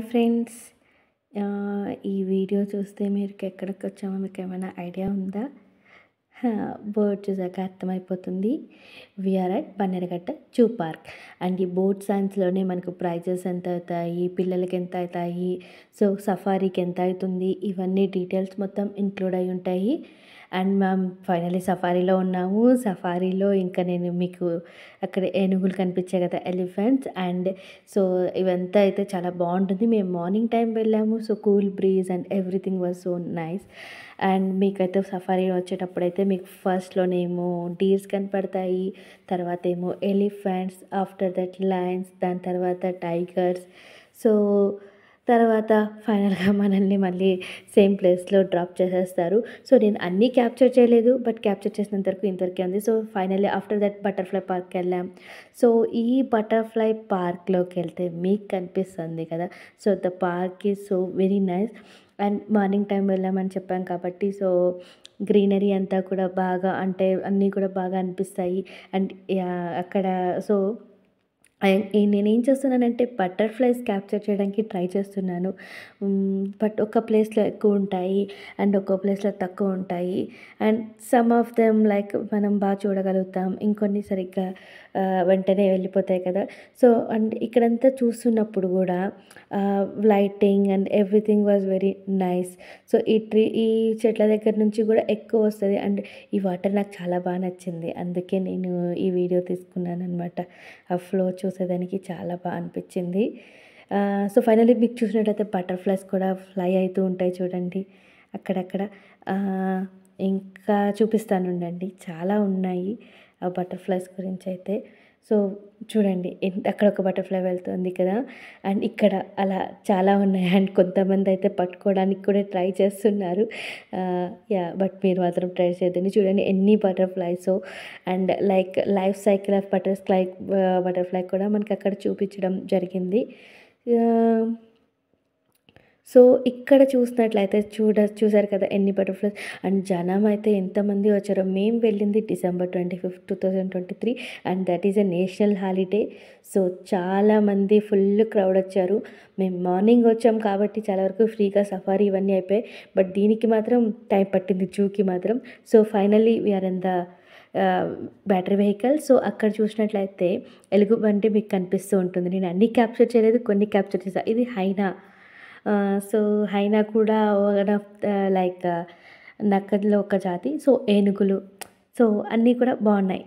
Hi friends. ఈ video చూస్తే ఎక్కడికొచ్చామో మీకేమైనా ఐడియా ఉందా? బోర్డ్ చూసాక అర్థమైపోతుంది. We are at Bannerghatta zoo park. And ఈ బోర్డ్ సైన్స్‌లోనే మనకు ప్రైజెస్ ఎంత అవుతాయి, పిల్లలకి ఎంత అవుతాయి, సో సఫారీకి ఎంత అవుతుంది, ఇవన్నీ డీటెయిల్స్ మొత్తం ఇంక్లూడ్ అయ్యి ఉంటాయి. అండ్ మేము ఫైనల్లీ సఫారీలో ఉన్నాము. సఫారీలో ఇంకా నేను మీకు అక్కడ ఏనుగులు కనిపించాయి కదా, ఎలిఫెంట్స్. అండ్ సో ఇవంతా అయితే చాలా బాగుంటుంది. మేము మార్నింగ్ టైం వెళ్ళాము. So cool breeze and everything was so nice. And మీకైతే సఫారీ వచ్చేటప్పుడైతే మీకు ఫస్ట్లోనేమో డీర్స్ కనపడతాయి, తర్వాత ఏమో ఎలిఫెంట్స్, ఆఫ్టర్ దట్ లయన్స్, దాని తర్వాత టైగర్స్. సో తర్వాత ఫైనల్గా మనల్ని మళ్ళీ సేమ్ ప్లేస్లో డ్రాప్ చేసేస్తారు. సో నేను అన్నీ క్యాప్చర్ చేయలేదు, బట్ క్యాప్చర్ చేసినంత వరకు ఇంతవరకే ఉంది. So finally after that butterfly పార్క్కి వెళ్ళాం. సో ఈ బటర్ఫ్లై పార్క్లోకి వెళ్తే మీకు కనిపిస్తుంది కదా, so the park is so very nice. And morning time వెళ్ళామని చెప్పాం కాబట్టి సో గ్రీనరీ అంతా కూడా బాగా, అంటే అన్నీ కూడా బాగా అనిపిస్తాయి. అండ్ అక్కడ సో నేనేం చేస్తున్నానంటే బటర్ఫ్లైస్ క్యాప్చర్ చేయడానికి ట్రై చేస్తున్నాను. బట్ ఒక ప్లేస్లో ఎక్కువ ఉంటాయి అండ్ ఒక్కో ప్లేస్లో తక్కువ ఉంటాయి. And some of them like మనం బాగా చూడగలుగుతాం, ఇంకొన్ని సరిగ్గా వెంటనే వెళ్ళిపోతాయి కదా. సో అండ్ ఇక్కడంతా చూస్తున్నప్పుడు కూడా lighting and everything was very nice. So ఈ చెట్ల దగ్గర నుంచి కూడా ఎక్కువ వస్తుంది. అండ్ ఈ వాటర్ నాకు చాలా బాగా నచ్చింది, అందుకే నేను ఈ వీడియో తీసుకున్నాను అనమాట. ఆ ఫ్లో చూసేదానికి చాలా బాగా అనిపించింది. సో ఫైనల్లీ మీకు చూసినట్టయితే బటర్ఫ్లైస్ కూడా ఫ్లై అవుతూ ఉంటాయి చూడండి అక్కడక్కడ. ఇంకా చూపిస్తాను ఉండండి, చాలా ఉన్నాయి ఆ బటర్ఫ్లైస్ గురించి అయితే. సో చూడండి, అక్కడ ఒక బటర్ఫ్లై వెళ్తుంది కదా, అండ్ ఇక్కడ అలా చాలా ఉన్నాయి. అండ్ కొంతమంది అయితే పట్టుకోవడానికి కూడా ట్రై చేస్తున్నారు. బట్ మీరు మాత్రం ట్రై చేయదండి. చూడండి ఎన్ని butterflies. And like life cycle of butterfly కూడా మనకి అక్కడ చూపించడం జరిగింది. సో ఇక్కడ చూసినట్లయితే చూసారు కదా ఎన్ని బటర్ఫ్లైస్. అండ్ జనం అయితే ఎంతమంది వచ్చారో. మేము వెళ్ళింది December 25th, 2023 and that is a national holiday. So చాలామంది ఫుల్ క్రౌడ్ వచ్చారు. మేము మార్నింగ్ వచ్చాం కాబట్టి చాలా వరకు ఫ్రీగా సఫారీ ఇవన్నీ అయిపోయాయి. బట్ దీనికి మాత్రం టైం పట్టింది, జూకి మాత్రం. So finally we're in the battery vehicle. So అక్కడ చూసినట్లయితే ఎలుగుబంటి మీకు కనిపిస్తూ ఉంటుంది. నేను అన్నీ క్యాప్చర్ చేయలేదు, కొన్ని క్యాప్చర్ చేశాను. ఇది హైనా. సో హైనా కూడా వన్ ఆఫ్ లైక్ నక్కల్లో ఒక జాతి. సో ఏనుగులు, సో అన్నీ కూడా బాగున్నాయి.